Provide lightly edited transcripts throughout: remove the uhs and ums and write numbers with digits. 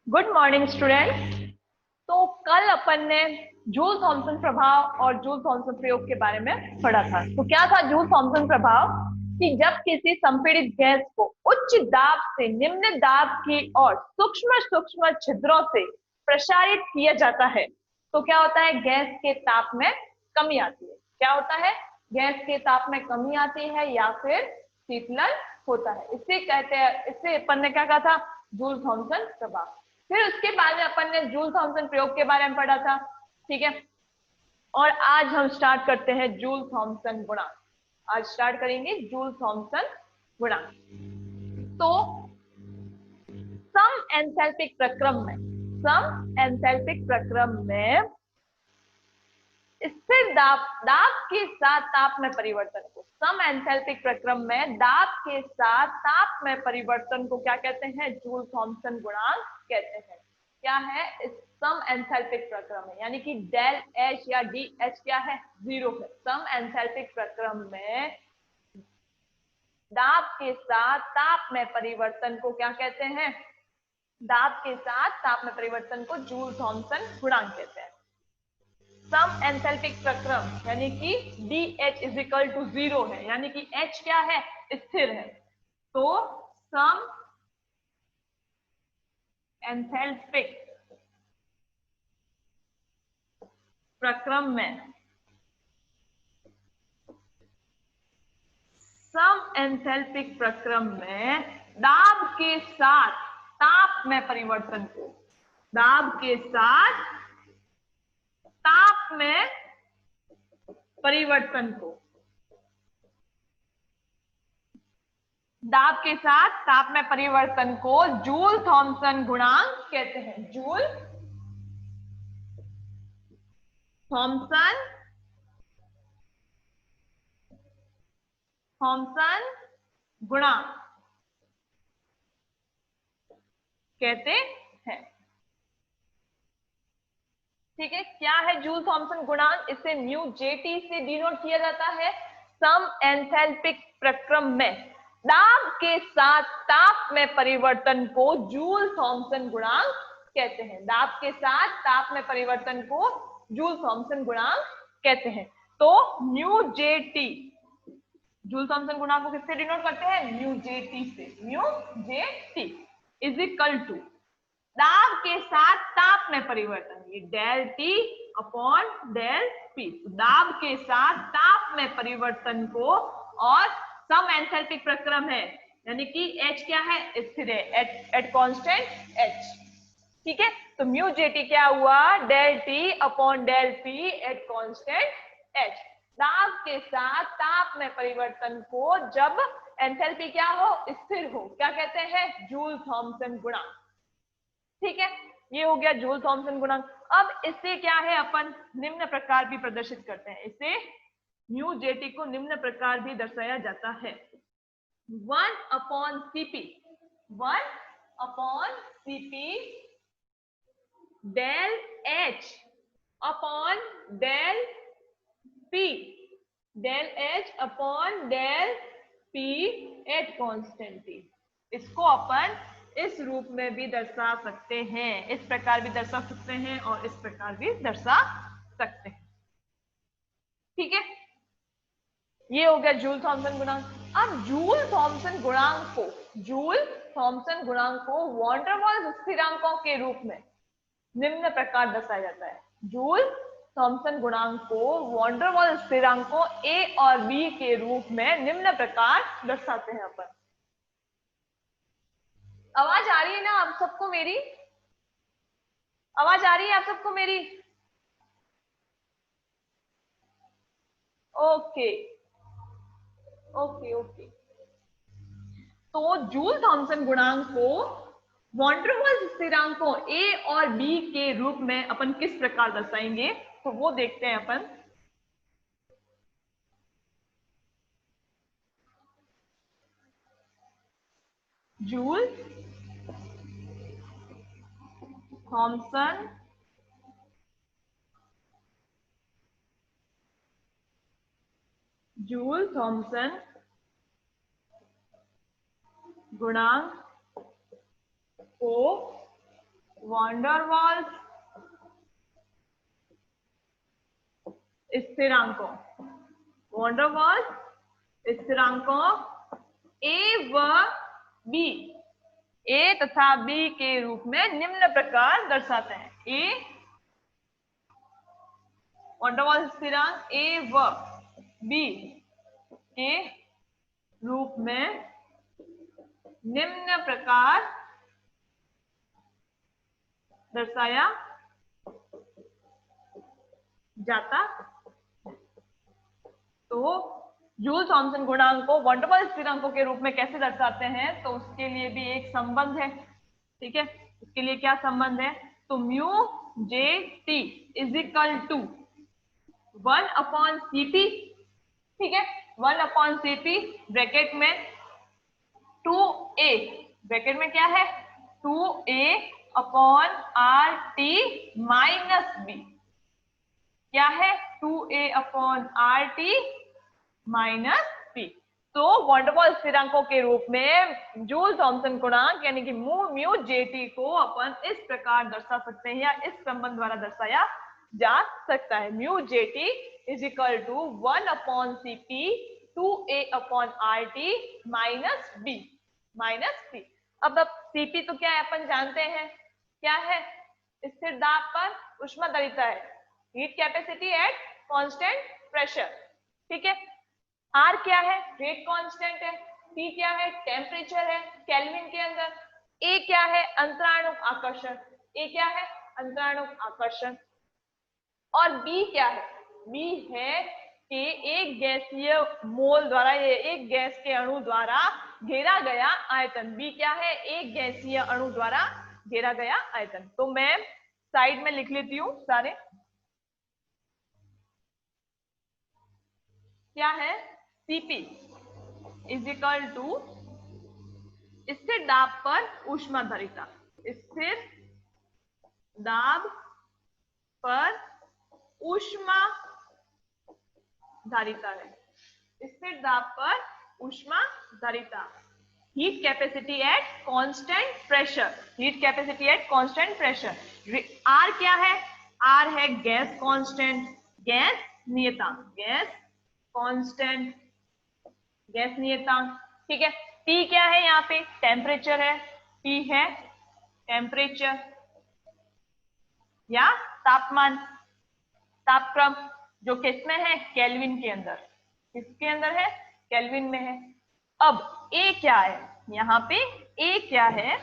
Good morning students. तो कल अपन ने जूल थॉमसन प्रभाव और जूल थॉमसन प्रयोग के बारे में पढ़ा था। तो क्या था जूल थॉमसन प्रभाव कि जब किसी संपीड़ित गैस को उच्च दाब से निम्न दाब की ओर सूक्ष्म सूक्ष्म छिद्रों से प्रसारित किया जाता है तो क्या होता है, गैस के ताप में कमी आती है। क्या होता है, गैस के ताप में कमी आती है या फिर शीतलन होता है। इसे कहते हैं, इससे अपन ने क्या कहा था, जूल थॉमसन प्रभाव। फिर उसके बाद में अपन ने जूल थॉमसन प्रयोग के बारे में पढ़ा था, ठीक है। और आज हम स्टार्ट करते हैं जूल थॉमसन गुणांक। आज स्टार्ट करेंगे जूल थॉमसन गुणांक। तो सम एंथैल्पिक प्रक्रम में स्थिर दाब के साथ ताप में परिवर्तन को, सम एंथैल्पिक प्रक्रम में दाब के साथ ताप में परिवर्तन को क्या कहते हैं, जूल थॉमसन गुणांक कहते हैं। क्या है, इस सम एंथैल्पिक प्रक्रम में, यानी कि डेल एच या डी एच क्या है, 0 है। सम एंथैल्पिक प्रक्रम में दाब के साथ ताप में परिवर्तन को क्या कहते हैं, दाब के साथ ताप में परिवर्तन को जूल थॉमसन गुणांक कहते हैं। सम एंथैल्पिक प्रक्रम यानी कि DH इज इक्वल टू 0 है, यानी कि H क्या है, स्थिर है। तो सम एंथैल्पिक प्रक्रम में, सम एंथैल्पिक प्रक्रम में दाब के साथ ताप में परिवर्तन को, दाब के साथ ताप में परिवर्तन को, दाब के साथ ताप में परिवर्तन को जूल थॉमसन गुणांक कहते हैं। जूल थॉमसन गुणांक कहते हैं, ठीक है। क्या है जूल थॉमसन गुणांक, इसे म्यू जेटी से डिनोट किया जाता है। सम एंथैल्पिक प्रक्रम में दाब के साथ ताप में परिवर्तन को जूल थॉमसन गुणांक कहते हैं। दाब के साथ ताप में परिवर्तन को जूल थॉमसन गुणांक कहते हैं। तो म्यू जेटी, जूल थॉमसन गुणांक को किससे डिनोट करते हैं, म्यू जेटी से। Mu JT is equal to दाब के साथ ताप में परिवर्तन, ये del T upon del P, दाब के साथ ताप में परिवर्तन को, और सम एंथैल्पिक प्रक्रम है यानी कि H क्या है, स्थिर है, एट कांस्टेंट H, ठीक है। तो म्यू जेटी क्या हुआ, del T upon del P at constant H। दाब के साथ ताप में परिवर्तन को जब एंथैल्पी क्या हो, स्थिर हो, क्या कहते हैं, जूल थॉमसन गुणांक, ठीक है। ये हो गया जूल थॉमसन गुणांक। अब इससे क्या है, अपन निम्न प्रकार भी प्रदर्शित करते हैं। इससे म्यू जेटी को निम्न प्रकार भी दर्शाया जाता है, 1/Cp, 1/Cp del H upon del P, del H upon del P at constant T। इसको अपन इस रूप में भी दर्शा सकते हैं, इस प्रकार भी दर्शा सकते हैं और इस प्रकार भी दर्शा सकते हैं, ठीक है। ये हो गया जूल थॉमसन गुणांक। अब जूल थॉमसन गुणांक को, जूल थॉमसन गुणांक को वॉन डेर वाल्स स्थिरांकों के रूप में निम्न प्रकार दर्शाया जाता है। जूल थॉमसन गुणांक को वॉन डेर वाल्स स्थिरांकों A और B के रूप में निम्न प्रकार दर्शाते हैं अपन। आवाज आ रही है ना आप सबको मेरी, आवाज आ रही है आप सबको मेरी? Okay okay okay. तो जूल थॉमसन गुणांक को वॉन डेर वाल्स स्थिरांकों A और B के रूप में अपन किस प्रकार दर्शाएंगे, तो वो देखते हैं अपन। जूल थॉमसन जूल थॉमसन गुणांक को वॉन्डर वॉल्स स्थिरांकों, वॉन्डर वॉल्स स्थिरांकों ए व बी, ए तथा बी के रूप में निम्न प्रकार दर्शाते हैं। ए वॉन्डर वॉल्स स्थिरांक ए व बी के रूप में निम्न प्रकार दर्शाया जाता। तो जूल थॉमसन गुणांक को वॉन डेर वाल्स स्थिरांकों के रूप में कैसे दर्शाते हैं, तो उसके लिए भी एक संबंध है। ठीक है, उसके लिए क्या संबंध है, तो mu J T is equal to 1/Cp। ठीक है, 1/Cp ब्रैकेट में 2a, ब्रैकेट में क्या है 2a/RT माइनस बी, क्या है 2a/RT माइनस बी। तो वॉन डेर वाल्स स्थिरांकों के रूप में जूल थॉमसन गुणांक यानी कि म्यू जेटी को अपन इस प्रकार दर्शा सकते हैं या इस संबंध द्वारा दर्शाया जा सकता है। Mu JT is equal to 1/Cp 2a/RT minus B, minus B. अब Cp तो क्या है अपन जानते हैं, क्या है स्थिर दाब पर ऊष्माधारिता है, heat capacity at constant pressure. ठीक है, R क्या है रेट कांस्टेंट है, T क्या है टेम्परेचर है केल्विन के अंदर, A क्या है अंतराणुक आकर्षण, A क्या है अंतराणुक आकर्षण, और B क्या है, B है कि एक गैसीय मोल द्वारा, ये एक गैस के अणु द्वारा घेरा गया आयतन। B क्या है एक गैसीय अणु द्वारा घेरा गया आयतन। तो मैं साइड में लिख लेती हूं सारे, क्या है Cp इज इक्वल टू स्थिर दाब पर ऊष्माधारिता, स्थिर दाब पर ऊष्माधारिता है, स्थिर दाब पर ऊष्माधारिता, heat capacity at constant pressure, heat capacity at constant pressure. R क्या है, R है गैस कांस्टेंट, गैस नियतांक, गैस कांस्टेंट, गैस नियतांक। ठीक है, T क्या है यहाँ पे टेम्परेचर है, T है टेम्परेचर या तापमान, तापक्रम, जो किसमें है केल्विन के अंदर, किसके अंदर है केल्विन में है। अब A क्या है यहाँ पे, A क्या है,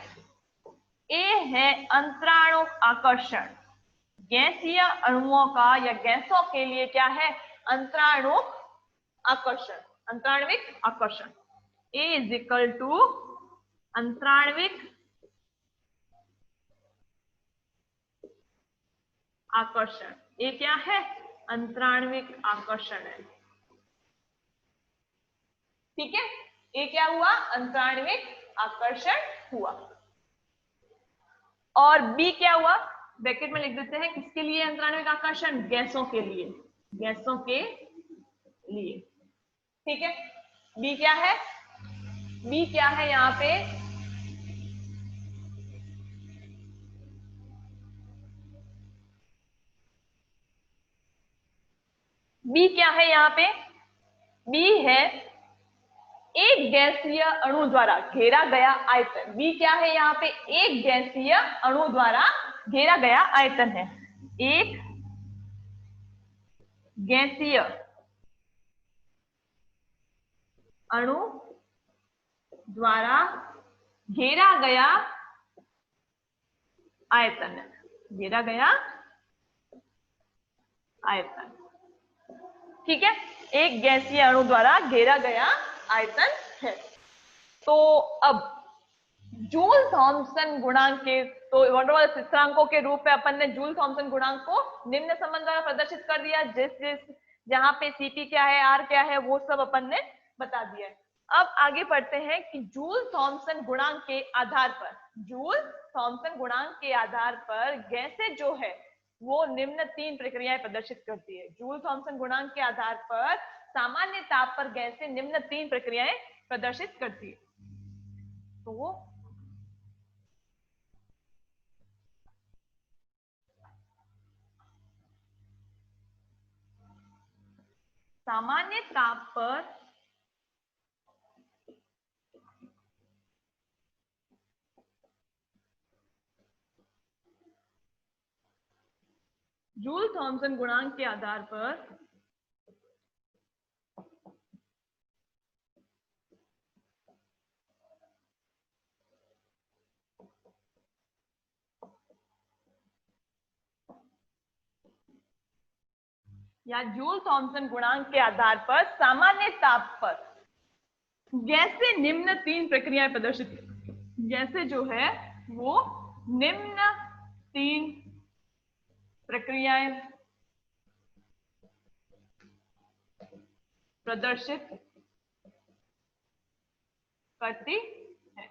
A है अंतराणुक आकर्षण, गैसीय अणुओं का या गैसों के लिए क्या है अंतराणुक आकर्षण, अंतराण्विक आकर्षण। A इज इक्वल टू अंतराण्विक आकर्षण, ये क्या है अंतराण्विक आकर्षण है। ठीक है, ये क्या हुआ अंतराण्विक आकर्षण हुआ। और बी क्या हुआ ब्रैकेट में लिख देते हैं, किसके लिए अंतराण्विक आकर्षण, गैसों के लिए, गैसों के लिए। ठीक है, बी क्या है, बी क्या है यहाँ पे, बी क्या है यहाँ पे, बी है एक गैसीय अणु द्वारा घेरा गया आयतन। बी क्या है यहाँ पे, एक गैसीय अणु द्वारा घेरा गया आयतन है, एक गैसीय अणु द्वारा घेरा गया आयतन है, घेरा गया आयतन। ठीक है, एक गैसीय अणु द्वारा घेरा गया आयतन है। तो अब जूल थॉमसन गुणांक के, तो वॉन डेर वाल्स स्थिरांकों के रूप में अपन ने जूल थॉमसन गुणांक को निम्न संबंध द्वारा प्रदर्शित कर दिया, जिस जहां पे Cp क्या है R क्या है वो सब अपन ने बता दिया है। अब आगे बढ़ते हैं कि जूल थॉमसन गुणांक के आधार पर, जूल थॉमसन गुणांक के आधार पर गैसें जो है वो निम्न 3 प्रक्रियाएं प्रदर्शित करती है। जूल थॉमसन गुणांक के आधार पर सामान्य ताप पर गैसें निम्न 3 प्रक्रियाएं प्रदर्शित करती है। तो सामान्य ताप पर जूल थॉमसन गुणांक के आधार पर या जूल थॉमसन गुणांक के आधार पर सामान्य ताप पर गैसें निम्न 3 प्रक्रियाएं प्रदर्शित, गैसें जो है वो निम्न 3 प्रक्रियाएं प्रदर्शित करती है।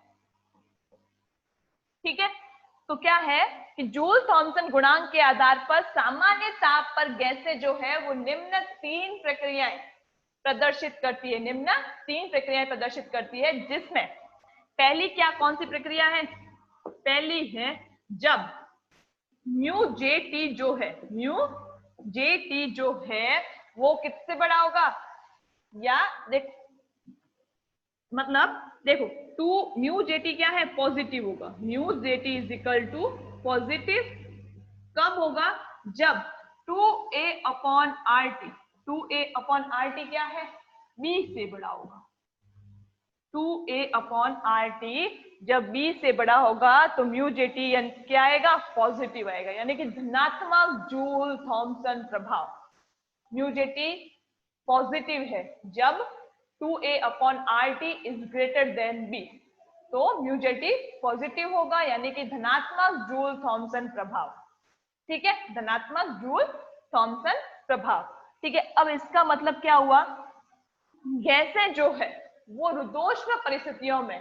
ठीक है, तो क्या है कि जूल थॉमसन गुणांक के आधार पर सामान्य ताप पर गैसें जो है वो निम्न 3 प्रक्रियाएं प्रदर्शित करती है, निम्न 3 प्रक्रियाएं प्रदर्शित करती है, जिसमें पहली क्या कौन सी प्रक्रिया है? पहली है जब म्यू जे टी जो है, म्यू जे टी जो है वो किससे बड़ा होगा, या देख मतलब देखो 2 म्यू जे टी क्या है, पॉजिटिव होगा, mu J T is equal to positive कब होगा, जब 2a upon R T, 2a upon R T क्या है, b से बड़ा होगा, 2a अपॉन आर टी जब b से बड़ा होगा तो म्यू जे टी क्या आएगा, पॉजिटिव आएगा, यानी कि धनात्मक जूल थॉमसन प्रभाव। म्यू जे टी पॉजिटिव है जब 2a upon R T is greater than b, तो म्यू जे टी पॉजिटिव होगा, यानी कि धनात्मक जूल थॉमसन प्रभाव। ठीक है, धनात्मक जूल थॉमसन प्रभाव। ठीक है, अब इसका मतलब क्या हुआ, गैसें जो है वो रुद्धोष्म परिस्थितियों में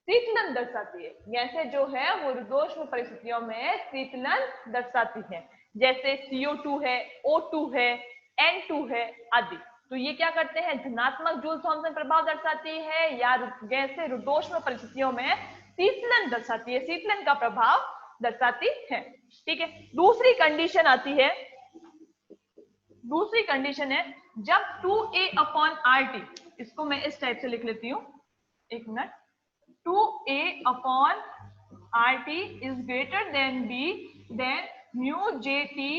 शीतलन दर्शाती है, गैसें जो है वो रुद्धोष्म परिस्थितियों में शीतलन दर्शाती है, जैसे CO2 है, O2 है, N2 है आदि। तो ये क्या करते हैं, धनात्मक जूल थॉमसन प्रभाव दर्शाती है, या गैसें रुद्धोष्म परिस्थितियों में शीतलन दर्शाती है, शीतलन का प्रभाव दर्शाती है। ठीक है, दूसरी कंडीशन आती है, दूसरी कंडीशन है जब 2a अपॉन आर टी, इसको मैं इस टाइप से लिख लेती हूं, एक minute, 2a upon R T is greater than b, then mu J T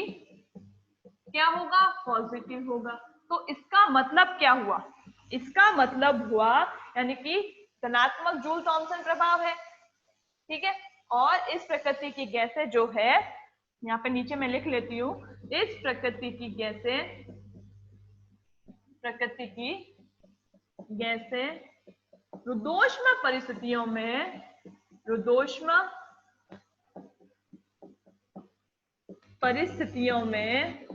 क्या होगा, पॉजिटिव होगा। तो इसका मतलब क्या हुआ, इसका मतलब हुआ यानी कि धनात्मक जूल थॉमसन प्रभाव है। ठीक है, और इस प्रकृति की गैसें जो है, यहाँ पे नीचे मैं लिख लेती हूँ, इस प्रकृति की गैसें, प्रकृति की गैसें रुद्धोष्म परिस्थितियों में, रुद्धोष्म परिस्थितियों में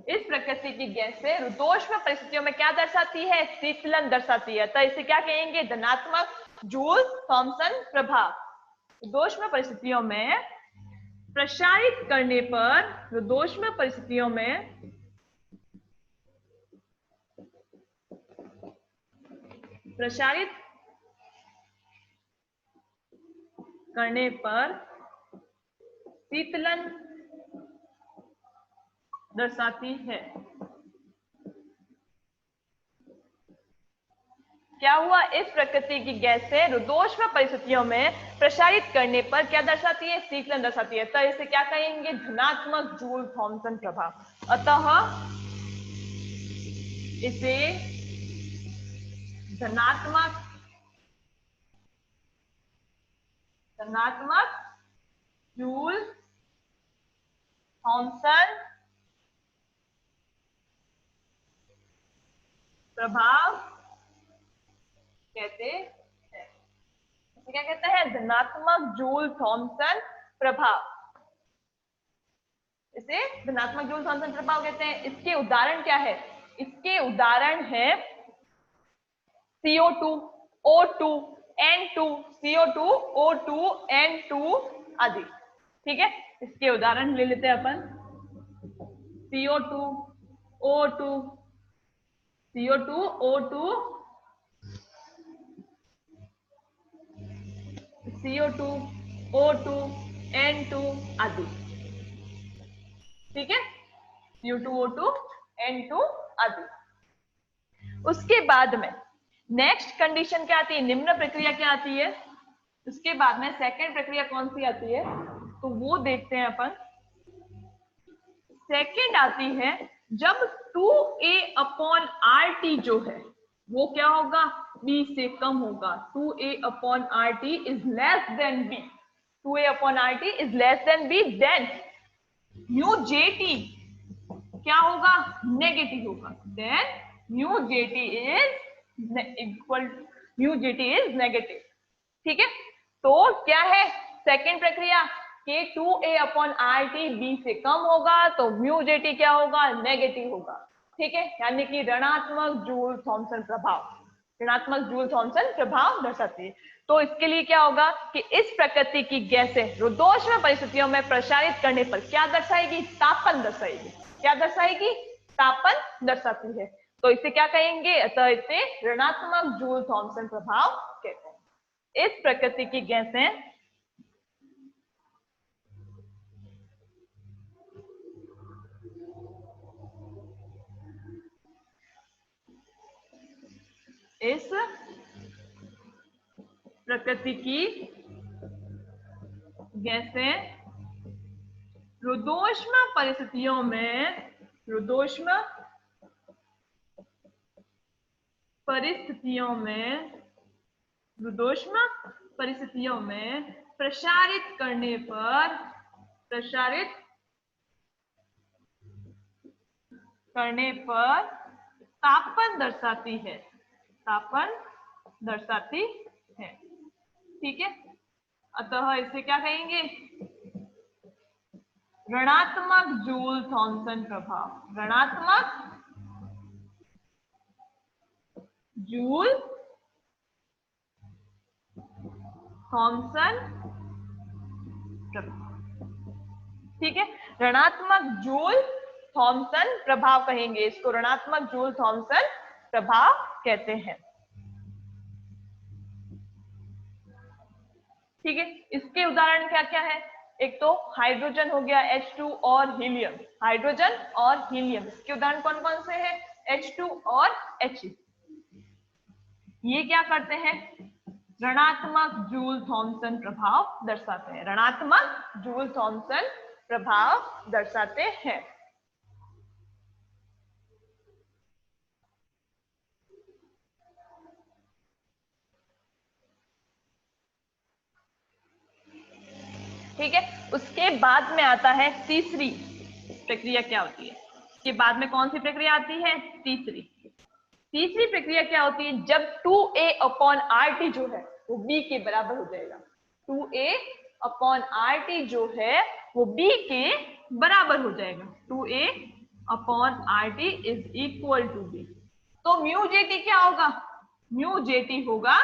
इस प्रकृति की गैसें रुद्धोष्म परिस्थितियों में क्या दर्शाती है, शीतलन दर्शाती है। तो इसे क्या कहेंगे, धनात्मक जूल थॉमसन प्रभाव। रुद्धोष्म परिस्थितियों में प्रसारित करने पर, रुद्धोष्म परिस्थितियों में प्रसारित करने पर शीतलन दर्शाती है। क्या हुआ, इस प्रकृति की गैसें रुद्धोष्म परिस्थितियों में प्रसारित करने पर क्या दर्शाती है, शीतलन दर्शाती है। तो इसे क्या कहेंगे, धनात्मक जूल थॉमसन प्रभाव। अतः इसे धनात्मक जूल थॉमसन प्रभाव कहते हैं। इसे क्या कहते हैं, धनात्मक जूल थॉमसन प्रभाव, इसे धनात्मक जूल थॉमसन प्रभाव कहते हैं। इसके उदाहरण क्या है, इसके उदाहरण है CO2, O2, N2, CO2, O2, N2 आदि। ठीक है, इसके उदाहरण ले लेते हैं अपन, CO2, O2, CO2, O2, CO2, O2, N2 आदि। ठीक है, CO2, O2, N2 आदि। उसके बाद में नेक्स्ट कंडीशन क्या आती है, निम्न प्रक्रिया क्या आती है। उसके बाद में सेकंड प्रक्रिया कौन सी आती है, तो वो देखते हैं अपन। सेकंड आती है जब 2a अपॉन RT जो है वो क्या होगा, b से कम होगा। 2a upon RT is less than b, 2a upon RT is less than b, then mu JT क्या होगा, नेगेटिव होगा। Then mu JT is equal, mu JT is negative. ठीक है, तो क्या है सेकंड प्रक्रिया कि 2a अपॉन RT b से कम होगा तो म्यू JT क्या होगा, नेगेटिव होगा। ठीक है, यानी कि ऋणात्मक जूल थॉमसन प्रभाव, ऋणात्मक जूल थॉमसन प्रभाव दर्शाती है। तो इसके लिए क्या होगा कि इस प्रकृति की गैसें रुद्धोष्म परिस्थितियों में प्रसारित करने पर क्या दर्शाएगी, तापन दर्शाएगी। क्या दर्शाएगी, तापन दर्शाती है। तो इसे क्या कहेंगे, अतः इसे ऋणात्मक जूल थॉमसन प्रभाव कहते हैं। इस प्रकृति की गैसें इस प्रकृति की गैसें रुद्धोष्म परिस्थितियों में, रुद्धोष्म परिस्थितियों में, रुद्धोष्म परिस्थितियों में प्रसारित करने पर, प्रसारित करने पर तापन दर्शाती है, तापन दर्शाती है। ठीक है, अतः इसे क्या कहेंगे, ऋणात्मक जूल थॉमसन प्रभाव, ऋणात्मक जूल थॉमसन प्रभाव। ठीक है, ऋणात्मक जूल थॉमसन प्रभाव कहेंगे इसको, ऋणात्मक जूल थॉमसन प्रभाव कहते हैं। ठीक है, इसके उदाहरण क्या क्या है, एक तो हाइड्रोजन हो गया H2 और हीलियम, हाइड्रोजन और हीलियम, इसके उदाहरण कौन कौन से हैं, H2 और He। ये क्या करते हैं, ऋणात्मक जूल थॉमसन प्रभाव दर्शाते हैं, ऋणात्मक जूल थॉमसन प्रभाव दर्शाते हैं। ठीक है, उसके बाद में आता है तीसरी प्रक्रिया क्या होती है, इसके बाद में कौन सी प्रक्रिया आती है, तीसरी। तीसरी प्रक्रिया क्या होती है, जब 2a अपॉन RT जो है वो b के बराबर हो जाएगा। 2a अपॉन RT जो है वो b के बराबर हो जाएगा। 2a upon RT is equal to b। तो म्यू JT क्या होगा, म्यू JT होगा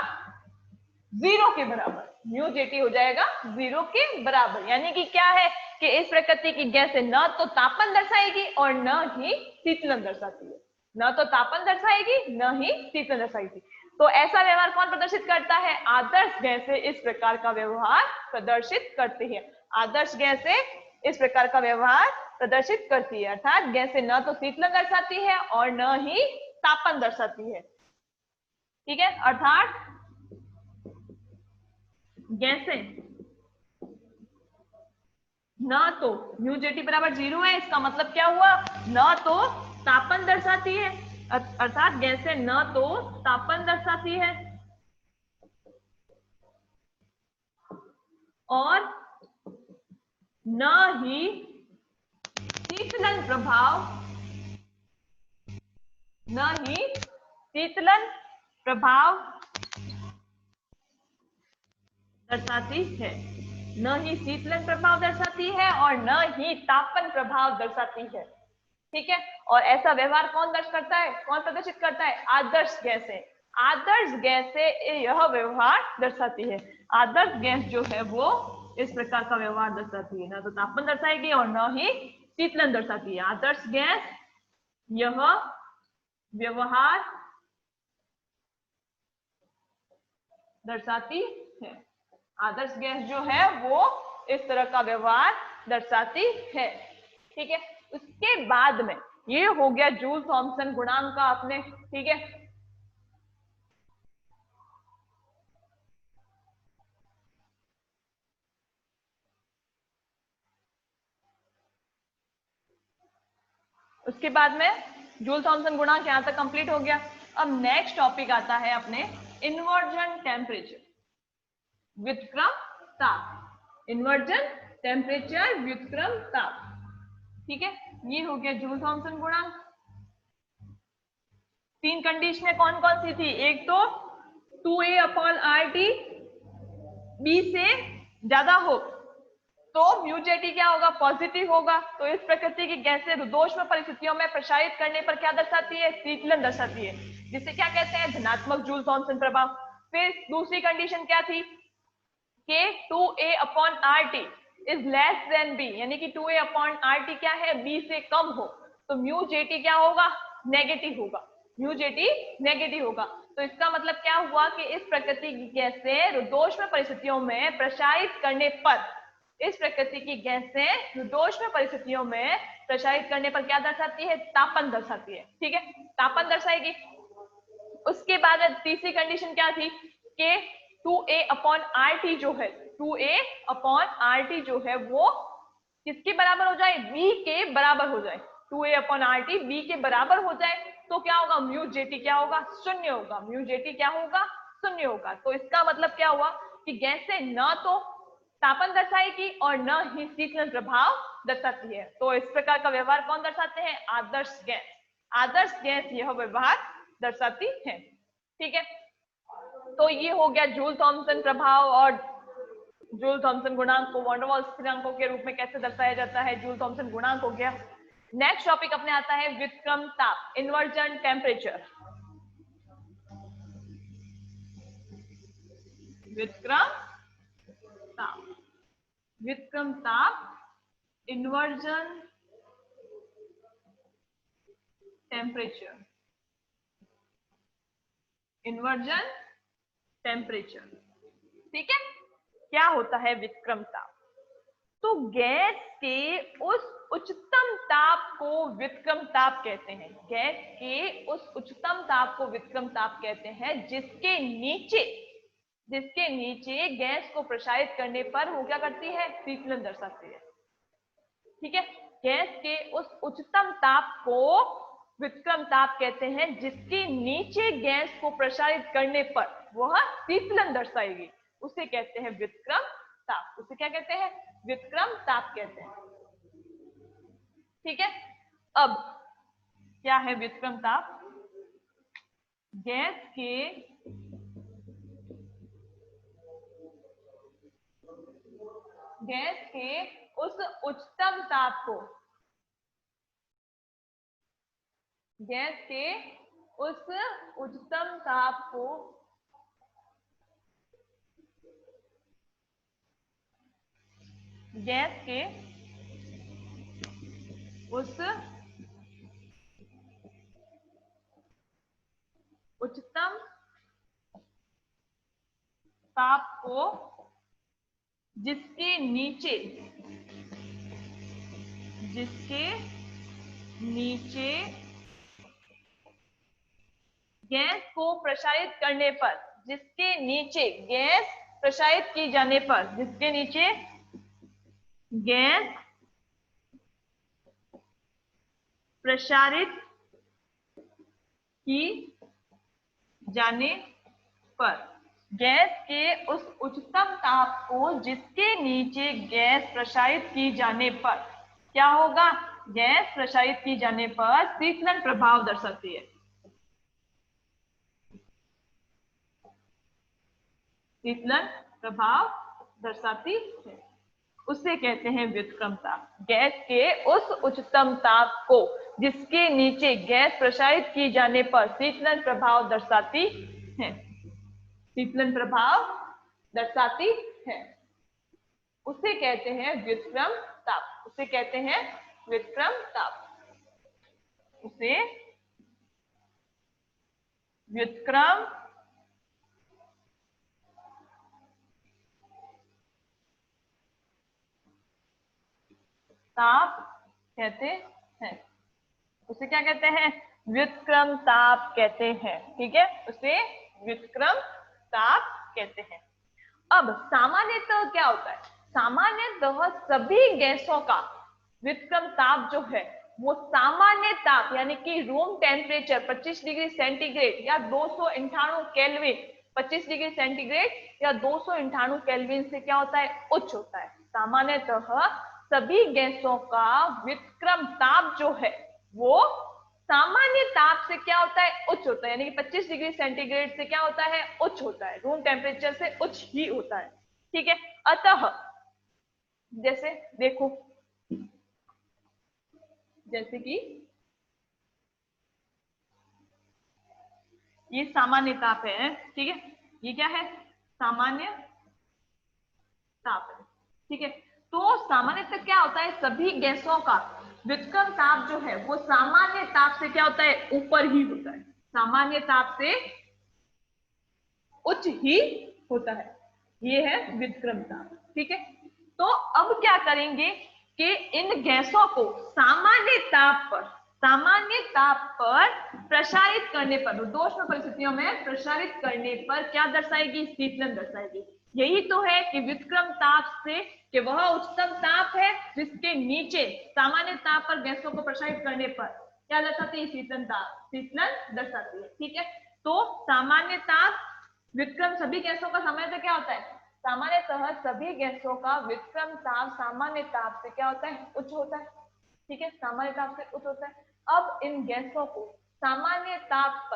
0 के बराबर, म्यू JT हो जाएगा 0 के बराबर। यानी कि क्या है कि इस प्रकृति की गैसें न तो तापन दर्शाएगी और न ही शीतलन दर्शाती है, न तो तापन दर्शाएगी न ही शीतलन दर्शाएगी। तो ऐसा व्यवहार कौन प्रदर्शित करता है, आदर्श गैसें इस प्रकार का व्यवहार प्रदर्शित करती है। आदर्श गैसें इस प्रकार का व्यवहार प्रदर्शित करती है, अर्थात गैसें न तो शीतलन दर्शाती है और न ही तापन दर्शाती है। ठीक है, अर्थात गैसें न तो म्यू JT बराबर 0 है, इसका मतलब क्या हुआ, न तो तापन दर्शाती है, अर्थात गैसें न तो तापन दर्शाती है और न ही शीतलन प्रभाव, न ही शीतलन प्रभाव दर्शाती है, न ही शीतलन प्रभाव दर्शाती है और न ही तापन प्रभाव दर्शाती है। ठीक है, और ऐसा व्यवहार कौन दर्श करता है, कौन प्रदर्शित करता है, आदर्श गैसें। आदर्श गैसें यह व्यवहार दर्शाती है। आदर्श गैस जो है वो इस प्रकार का व्यवहार दर्शाती है, न तो तापन दर्शाएगी और न ही शीतलन दर्शाती है। आदर्श गैस यह व्यवहार दर्शाती है, आदर्श गैस जो है वो इस तरह का व्यवहार दर्शाती है। ठीक है, उसके बाद में ये हो गया जूल थॉमसन गुणांक का आपने, ठीक है। उसके बाद में जूल थॉमसन गुणांक यहां तक कंप्लीट हो गया। अब नेक्स्ट टॉपिक आता है अपने इन्वर्जन टेम्परेचर, व्युत्क्रम ताप। इन्वर्जन टेम्परेचर, व्युत्क्रम ताप, ठीक है। ये हो गया जूल थॉमसन गुणांक। तीन कंडीशनें कौन कौन सी थी? एक तो 2a/RT बी से ज्यादा हो तो म्यूजेटी क्या होगा? पॉजिटिव होगा। तो इस प्रकृति की गैसें रुद्धोष्म परिस्थितियों में प्रसारित करने पर क्या दर्शाती है? शीतलन दर्शाती है, जिसे क्या कहते हैं? धनात्मक जूल थॉमसन प्रभाव। फिर दूसरी कंडीशन क्या थी कि 2a/RT is less than B, यानी कि 2a/RT क्या है? बी से कम हो, तो म्यूजेटी क्या होगा? नेगेटिव होगा। म्यूजेटी नेगेटिव होगा। तो इसका मतलब क्या हुआ कि इस प्रकृति की गैसें रुद्धोष्म परिस्थितियों में प्रसारित करने पर, इस प्रकृति की गैसें रुद्धोष्म परिस्थितियों में प्रसारित करने पर क्या दर्शाती है? तापन दर्शाती है, ठीक है। तापन दर्शाएगी। उसके बाद तीसरी कंडीशन क्या थी कि 2a/RT जो है, 2a/RT जो है वो किसके बराबर हो जाए? v के बराबर हो जाए। 2a/RT v के बराबर हो जाए तो क्या होगा? म्यू जेटी क्या होगा? शून्य होगा। म्यू जेटी क्या होगा? शून्य होगा। तो इसका मतलब क्या हुआ कि गैसें न तो तापन दर्शाएगी और न ही शीतलन प्रभाव दर्शाती है। तो इस प्रकार का व्यवहार कौन दर्शाते हैं? आदर्श गैस। आदर्श गैस यह व्यवहार दर्शाती है, ठीक है। तो ये हो गया जूल थॉमसन प्रभाव और जूल थॉमसन गुणांक को वॉन डेर वाल्स स्थिरांकों के रूप में कैसे दर्शाया जाता है। जूल थॉमसन गुणांक हो गया। नेक्स्ट टॉपिक अपने आता है व्युत्क्रम ताप, इन्वर्जन टेम्परेचर। व्युत्क्रम ताप, व्युत्क्रम ताप, इन्वर्जन टेम्परेचर, इन्वर्जन टेम्परेचर, ठीक है। क्या होता है व्युत्क्रम ताप? तो गैस के उस उच्चतम ताप को व्युत्क्रम ताप कहते हैं। गैस के उस उच्चतम ताप को व्युत्क्रम ताप कहते हैं जिसके नीचे, जिसके नीचे गैस को प्रसारित करने पर वो क्या करती है? शीतलन दर्शाती है, ठीक है। गैस के उस उच्चतम ताप को व्युत्क्रम ताप कहते हैं जिसके नीचे गैस को प्रसारित करने पर वह शीतलन दर्शाएगी, उसे कहते हैं व्युत्क्रम ताप। उसे क्या कहते हैं? व्युत्क्रम ताप कहते हैं, ठीक है। अब क्या है व्युत्क्रम ताप? गैस के उस उच्चतम ताप को, गैस के उस उच्चतम ताप को गैस के उस उच्चतम ताप को जिसके नीचे, जिसके नीचे गैस को प्रसारित करने पर, जिसके नीचे गैस प्रसारित की जाने पर, जिसके नीचे गैस प्रसारित की जाने पर, गैस के उस उच्चतम ताप को जिसके नीचे गैस प्रसारित की जाने पर क्या होगा? गैस प्रसारित की जाने पर शीतलन प्रभाव दर्शाती है, शीतलन प्रभाव दर्शाती है, उसे कहते हैं व्युत्क्रम ताप। गैस के उस उच्चतम ताप को जिसके नीचे गैस प्रसारित की जाने पर शीतलन प्रभाव दर्शाती है, शीतलन प्रभाव दर्शाती है, उसे कहते हैं व्युत्क्रम ताप। उसे कहते हैं व्युत्क्रम ताप, उसे व्युत्क्रम ताप कहते हैं। उसे क्या कहते हैं? व्युत्क्रम ताप कहते हैं। ठीक है, उसे व्युत्क्रम ताप कहते हैं। अब सामान्यतः क्या होता है? सामान्यतः सभी गैसों का व्युत्क्रम ताप जो है वो सामान्य ताप यानी कि रूम टेम्परेचर 25 डिग्री सेंटीग्रेड या 298 केल्विन, 25 डिग्री सेंटीग्रेड या 298 केल्विन से क्या होता है? उच्च होता है। सामान्यतः सभी गैसों का व्युत्क्रम ताप जो है वो सामान्य ताप से क्या होता है? उच्च होता है, यानी कि 25 डिग्री सेंटीग्रेड से क्या होता है? उच्च होता है, रूम टेम्परेचर से उच्च ही होता है। ठीक है, अतः जैसे देखो, जैसे कि ये सामान्य ताप है। ठीक है, ये क्या है? सामान्य ताप है। ठीक है, तो सामान्यतः क्या होता है? सभी गैसों का व्युत्क्रम ताप जो है वो सामान्य ताप से क्या होता है? ऊपर ही होता है, सामान्य ताप से उच्च ही होता है। ये है व्युत्क्रम ताप। ठीक है, तो अब क्या करेंगे कि इन गैसों को सामान्य ताप पर प्रसारित करने पर, दोषपूर्ण परिस्थितियों में प्रसारित करने पर क्या दर्शाएगी? शीतलन दर्शाएगी। यही तो है कि व्युत्क्रम ताप से कि वह उच्चतम ताप है जिसके नीचे सामान्य ताप पर गैसों को प्रसारित करने पर क्या दर्शाती है? शीतलन ताप, शीतलन दर्शाती है। ठीक है, तो सामान्य ताप व्युत्क्रम सभी गैसों का सामान्यतः क्या होता है? सामान्यतः सभी गैसों का व्युत्क्रम ताप सामान्य ताप से क्या होता है? उच्च होता है। ठीक है, सामान्य ताप से उच्च होता है। अब इन गैसों को सामान्य ताप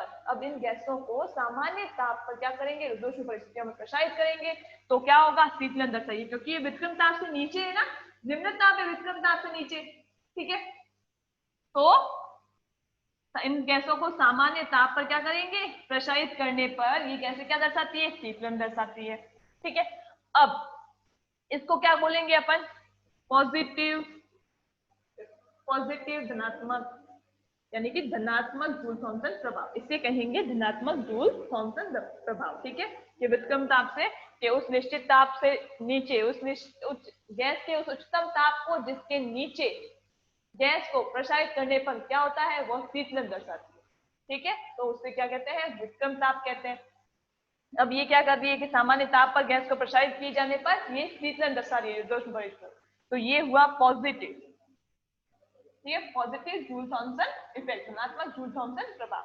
पर क्या करेंगे? दोषपूर्ण परिस्थितियों में प्रसारित करेंगे तो क्या होगा? शीतलन दर्शाइए, क्योंकि ये व्युत्क्रम ताप से नीचे है ना, निम्न ताप है व्युत्क्रम ताप से नीचे। ठीक है, तो इन गैसों को सामान्य ताप पर क्या करेंगे? प्रसारित करने पर ये गैसें क्या दर्शाती है? शीतलन दर्शाती है। ठीक है, अब इसको क्या बोलेंगे अपन? पॉजिटिव धनात्मक, यानी कि धनात्मक जूल थॉम्सन प्रभाव, इसे कहेंगे धनात्मक जूल थॉम्सन प्रभाव। ठीक है, कि व्युत्क्रम ताप से कि उस निश्चित ताप से नीचे, गैस के उस उच्चतम ताप को जिसके नीचे गैस को प्रसारित करने पर क्या होता है? वह शीतलन दर्शाती है। ठीक है, तो उससे क्या कहते हैं? व्युत्क्रम ताप कहते हैं। अब ये क्या कर रही है कि सामान्य ताप पर गैस को प्रसारित किए जाने पर ये शीतलन दर्शा रही है, तो ये हुआ पॉजिटिव, ये पॉजिटिव जूल थॉम्सन इफेक्ट, धनात्मक जूल थॉम्सन प्रभाव।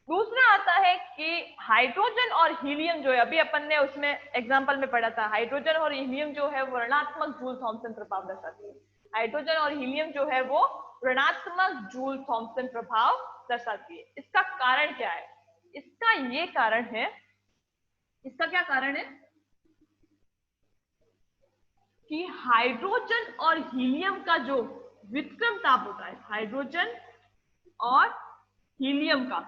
दूसरा आता है कि हाइड्रोजन और हीलियम जो है, अभी अपन ने उसमें एग्जांपल में पढ़ा था, हाइड्रोजन और हीलियम जो है वो ऋणात्मक जूल थॉम्सन प्रभाव दर्शाती है। हाइड्रोजन और हीलियम जो है वो ऋणात्मक जूल थॉम्सन प्रभाव दर्शाती है। इसका कारण क्या है? इसका ये कारण है, इसका क्या कारण है कि हाइड्रोजन और हीलियम का जो व्युत्क्रम ताप होता है, हाइड्रोजन और हीलियम का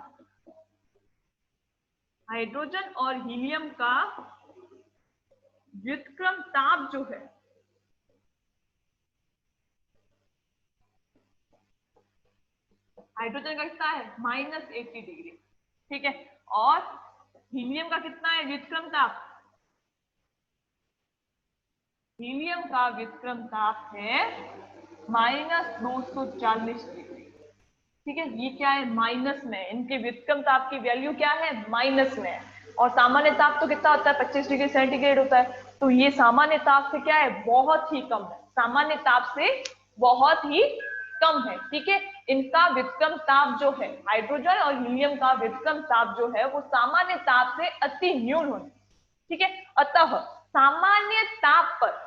व्युत्क्रम ताप जो है हाइड्रोजन का कितना है? -80 डिग्री। ठीक है, और हीलियम का कितना है व्युत्क्रम ताप? हीलियम का व्युत्क्रम ताप है -240 डिग्री। ठीक है, ये क्या है? माइनस में, इनके व्युत्क्रम ताप की वैल्यू क्या है? माइनस में है। और सामान्य ताप तो कितना होता है? 25 डिग्री सेंटीग्रेड होता है। तो ये सामान्य ताप से क्या है? बहुत ही कम है, सामान्य ताप से बहुत ही कम है। ठीक है, इनका व्युत्क्रम ताप जो है, हाइड्रोजन और हीलियम का व्युत्क्रम ताप जो है वो सामान्य ताप से अति न्यून होता है। ठीक है, अतः सामान्य ताप पर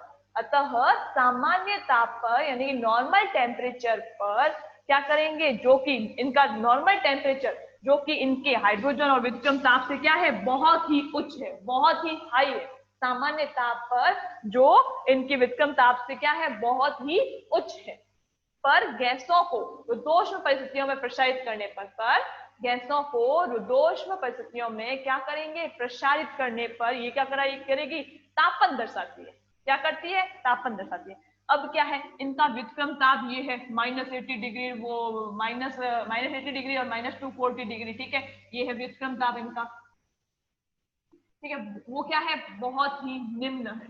यानी कि नॉर्मल टेम्परेचर पर क्या करेंगे? जो कि इनका नॉर्मल टेम्परेचर जो कि इनके हाइड्रोजन और व्युत्क्रम ताप से क्या है? बहुत ही उच्च है, बहुत ही हाई है। सामान्य ताप पर जो इनके व्युत्क्रम ताप से क्या है? बहुत ही उच्च है। पर गैसों को रुद्धोष्म परिस्थितियों में प्रसारित करने पर गैसों को रुद्धोष्म परिस्थितियों में क्या करेंगे? प्रसारित करने पर ये क्या करेगी? तापन दर्शाती है। क्या करती है? तापन दर्शाती है। अब क्या है? इनका व्युत्क्रम ताप ये है -80 डिग्री, वो -80 डिग्री और -240 डिग्री। ठीक है, ये है व्युत्क्रम ताप इनका। ठीक है, वो क्या है? बहुत ही निम्न है।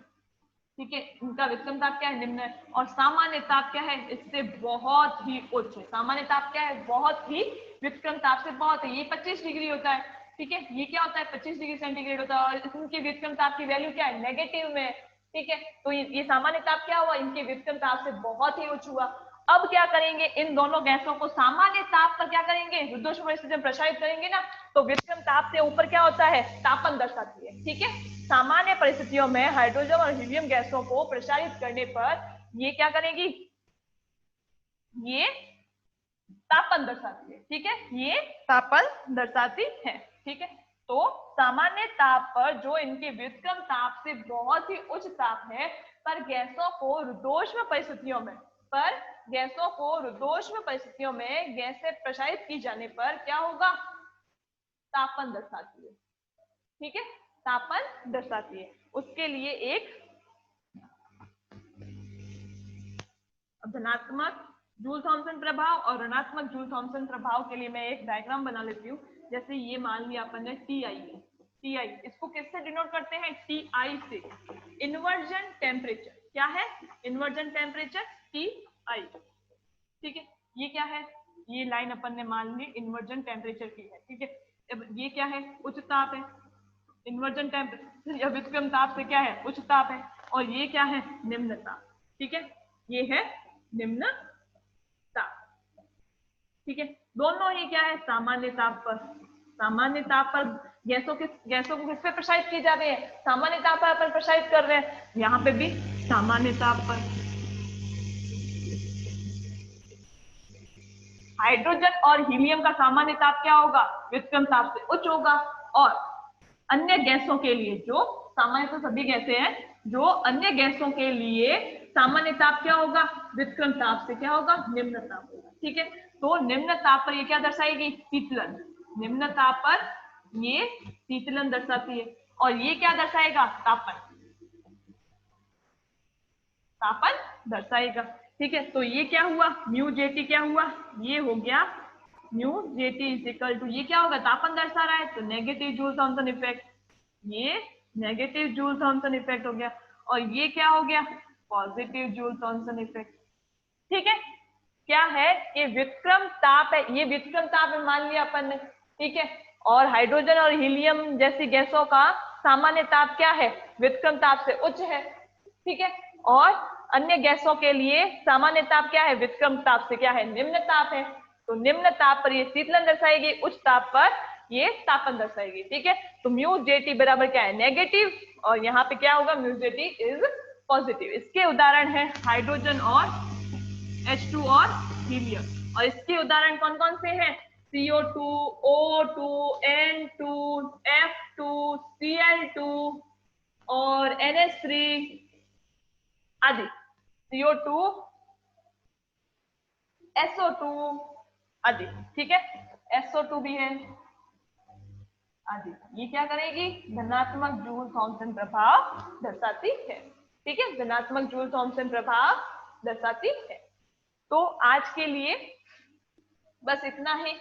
ठीक है, इनका विक्रम ताप क्या है, निम्न है। और सामान्य ताप क्या है, इससे बहुत ही उच्च है। सामान्य ताप क्या है, बहुत ही, विक्रम ताप से बहुत है। ये 25 डिग्री होता है, ठीक है, ये क्या होता है 25 डिग्री सेंटीग्रेड होता है, और इनके विक्रम ताप की वैल्यू क्या है, नेगेटिव में, ठीक है। तो ये सामान्य ताप क्या हुआ, इनके विक्रम ताप से बहुत ही उच्च हुआ। अब क्या करेंगे, इन दोनों गैसों को सामान्य ताप पर क्या करेंगे, रुद्धोष्म परिस्थिति में प्रसारित करेंगे ना, तो विक्रम ताप से ऊपर क्या होता है, तापन दर्शाती है, ठीक है। सामान्य परिस्थितियों में हाइड्रोजन और हीलियम गैसों को प्रसारित करने पर ये क्या करेगी, ये तापन दर्शाती है, ठीक है, ये तापन दर्शाती है, ठीक है। तो सामान्य ताप पर जो इनके व्युत्क्रम ताप से बहुत ही उच्च ताप है, पर गैसों को रुद्धोष्म परिस्थितियों में, पर गैसों को रुद्धोष्म परिस्थितियों में गैसें प्रसारित की जाने पर क्या होगा, तापन दर्शाती है, ठीक है, तापन दर्शाती है। उसके लिए एक धनात्मक जूल थॉमसन प्रभाव और ऋणात्मक जूल थॉमसन प्रभाव के लिए मैं एक डायग्राम बना लेती हूँ। जैसे ये मान लिया अपन ने टी आई है, टी आई, इसको किससे डिनोट करते हैं, टी आई से, इन्वर्जन टेम्परेचर, क्या है, इन्वर्जन टेम्परेचर टी आई, ठीक है। ये क्या है, ये लाइन अपन ने मान ली इन्वर्जन टेम्परेचर की है, ठीक है। अब ये क्या है, उच्च ताप है, इन्वर्जन टेम्परेचर या व्युत्क्रम ताप से क्या है, उच्च ताप है, और ये क्या है, निम्न ताप, ठीक है, ये है निम्न ताप, ठीक है। दोनों ही क्या है, सामान्य ताप पर, सामान्य ताप पर गैसों को किस पे प्रसारित की जा रही है, सामान्य ताप पर प्रसारित कर रहे हैं, यहाँ पे भी सामान्य ताप पर। हाइड्रोजन और हीलियम का सामान्य ताप क्या होगा, व्युत्क्रम ताप से उच्च होगा, और अन्य गैसों के लिए, जो सामान्य तो सभी गैसें हैं, जो अन्य गैसों के लिए सामान्य ताप क्या होगा, व्युत्क्रम ताप से क्या होगा, निम्न ताप होगा, ठीक है। तो निम्न ताप पर ये क्या दर्शाएगी, शीतलन, निम्न ताप पर ये शीतलन दर्शाती है, और ये क्या दर्शाएगा, तापन, तापन दर्शाएगा, ठीक है। तो ये क्या हुआ, म्यू जेटी क्या हुआ, ये हो गया mu JT is equal to, ये क्या होगा, तापन दर्शा रहा है, तो नेगेटिव जूल थॉमसन इफेक्ट, ये नेगेटिव जूल थॉमसन इफेक्ट हो गया, और ये क्या हो गया, पॉजिटिव जूल थॉमसन इफेक्ट, ठीक है। क्या है, ये व्युत्क्रम ताप है, ये व्युत्क्रम ताप है मान लिया अपन ने, ठीक है। और हाइड्रोजन और हीलियम जैसी गैसों का सामान्य ताप क्या है, व्युत्क्रम ताप से उच्च है, ठीक है। और अन्य गैसों के लिए सामान्य ताप क्या है, व्युत्क्रम ताप से क्या है, निम्न ताप है। तो निम्न ताप पर ये शीतलन दर्शाएगी, उच्च ताप पर ये तापन दर्शाएगी, ठीक है। तो म्यू जेटी बराबर क्या है, नेगेटिव, और यहाँ पे क्या होगा, म्यू जेटी इज पॉजिटिव। इसके उदाहरण है हाइड्रोजन और H2 और हीलियम, और इसके उदाहरण कौन कौन से हैं, CO2, O2, N2, F2, Cl2 और NH3 आदि, CO2, SO2 आदि, ठीक है, SO2 भी है आदि। ये क्या करेगी, धनात्मक जूल थॉमसन प्रभाव दर्शाती है, ठीक है, धनात्मक जूल थॉमसन प्रभाव दर्शाती है। तो आज के लिए बस इतना ही।